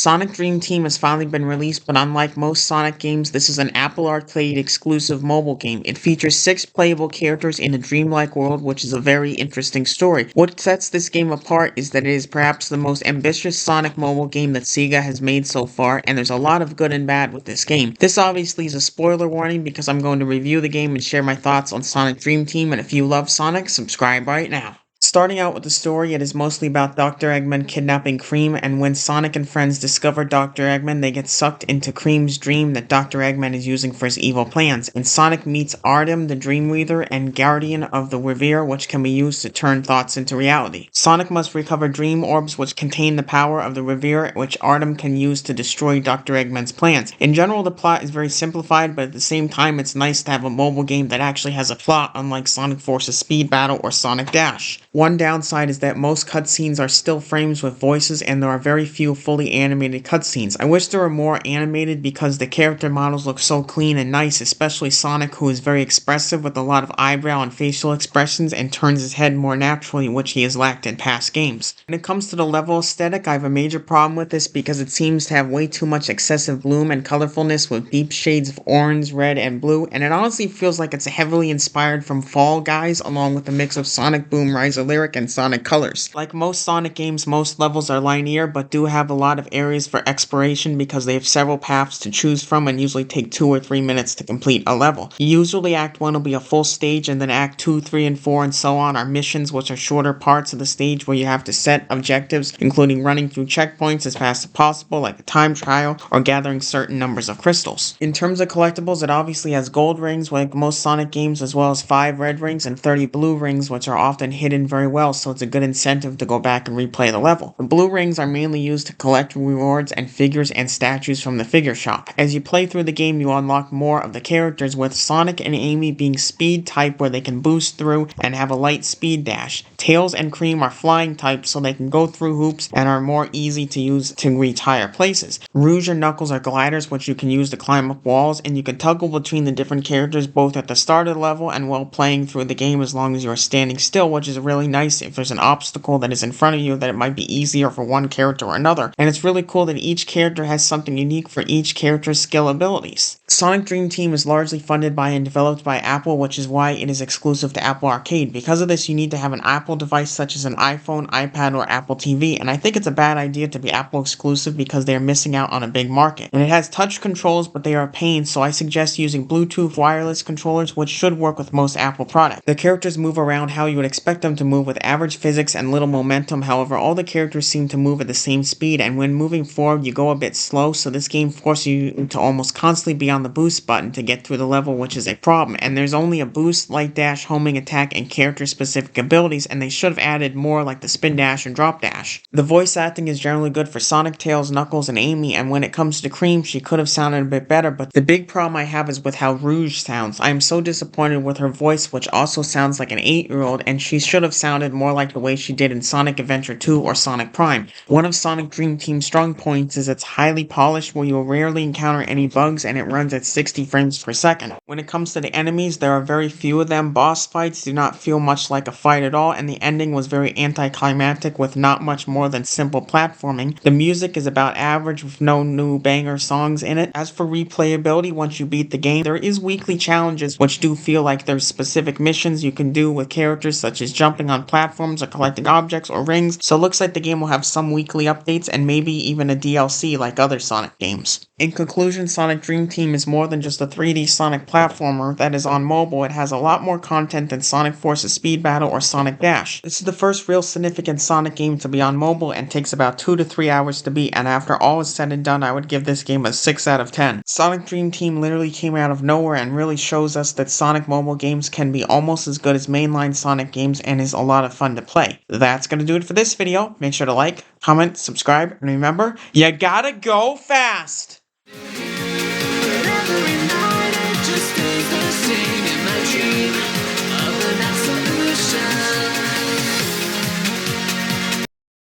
Sonic Dream Team has finally been released, but unlike most Sonic games, this is an Apple Arcade exclusive mobile game. It features 6 playable characters in a dreamlike world, which is a very interesting story. What sets this game apart is that it is perhaps the most ambitious Sonic mobile game that Sega has made so far, and there's a lot of good and bad with this game. This obviously is a spoiler warning because I'm going to review the game and share my thoughts on Sonic Dream Team, and if you love Sonic, subscribe right now. Starting out with the story, it is mostly about Dr. Eggman kidnapping Cream, and when Sonic and friends discover Dr. Eggman, they get sucked into Cream's dream that Dr. Eggman is using for his evil plans, and Sonic meets Artem, the Dreamweaver, and Guardian of the Reverie, which can be used to turn thoughts into reality. Sonic must recover Dream Orbs, which contain the power of the Reverie, which Artem can use to destroy Dr. Eggman's plans. In general, the plot is very simplified, but at the same time, it's nice to have a mobile game that actually has a plot, unlike Sonic Forces Speed Battle or Sonic Dash. One downside is that most cutscenes are still frames with voices, and there are very few fully animated cutscenes. I wish there were more animated because the character models look so clean and nice, especially Sonic, who is very expressive with a lot of eyebrow and facial expressions and turns his head more naturally, which he has lacked in past games. When it comes to the level aesthetic, I have a major problem with this because it seems to have way too much excessive bloom and colorfulness with deep shades of orange, red, and blue, and it honestly feels like it's heavily inspired from Fall Guys along with a mix of Sonic Boom, Rise of Lyric, and Sonic Colors. Like most Sonic games, most levels are linear, but do have a lot of areas for exploration because they have several paths to choose from and usually take 2 or 3 minutes to complete a level. Usually Act 1 will be a full stage, and then Act 2, 3, and 4, and so on are missions, which are shorter parts of the stage where you have to set objectives, including running through checkpoints as fast as possible, like a time trial, or gathering certain numbers of crystals. In terms of collectibles, it obviously has gold rings, like most Sonic games, as well as 5 red rings and 30 blue rings, which are often hidden very well, so it's a good incentive to go back and replay the level. The blue rings are mainly used to collect rewards and figures and statues from the figure shop. As you play through the game, you unlock more of the characters, with Sonic and Amy being speed type where they can boost through and have a light speed dash. Tails and Cream are flying type so they can go through hoops and are more easy to use to reach higher places. Rouge and Knuckles are gliders, which you can use to climb up walls, and you can toggle between the different characters both at the start of the level and while playing through the game as long as you are standing still, which is really nice if there's an obstacle that is in front of you that it might be easier for one character or another. And it's really cool that each character has something unique for each character's skill abilities. Sonic Dream Team is largely funded by and developed by Apple, which is why it is exclusive to Apple Arcade. Because of this, you need to have an Apple device such as an iPhone, iPad, or Apple TV, and I think it's a bad idea to be Apple exclusive because they are missing out on a big market. And it has touch controls, but they are a pain, so I suggest using Bluetooth wireless controllers, which should work with most Apple products. The characters move around how you would expect them to move with average physics and little momentum. However, all the characters seem to move at the same speed, and when moving forward you go a bit slow, so this game forces you to almost constantly be on the boost button to get through the level, which is a problem. And there's only a boost, light dash, homing attack, and character specific abilities, and they should have added more like the spin dash and drop dash. The voice acting is generally good for Sonic, Tails, Knuckles, and Amy, and when it comes to Cream, she could have sounded a bit better, but the big problem I have is with how Rouge sounds. I am so disappointed with her voice, which also sounds like an 8-year-old, and she should have sounded more like the way she did in Sonic Adventure 2 or Sonic Prime. One of Sonic Dream Team's strong points is it's highly polished where you will rarely encounter any bugs, and it runs at 60 frames per second. When it comes to the enemies, there are very few of them. Boss fights do not feel much like a fight at all, and the ending was very anticlimactic with not much more than simple platforming. The music is about average with no new banger songs in it. As for replayability, once you beat the game, there is weekly challenges which do feel like there's specific missions you can do with characters such as jumping on platforms or collecting objects or rings, so it looks like the game will have some weekly updates and maybe even a DLC like other Sonic games. In conclusion, Sonic Dream Team is more than just a 3D Sonic platformer that is on mobile. It has a lot more content than Sonic Forces Speed Battle or Sonic Dash. This is the first real significant Sonic game to be on mobile and takes about 2 to 3 hours to beat, and after all is said and done, I would give this game a 6 out of 10. Sonic Dream Team literally came out of nowhere and really shows us that Sonic mobile games can be almost as good as mainline Sonic games and is a lot of fun to play. That's gonna do it for this video. Make sure to like, comment, subscribe, and remember, you gotta go fast!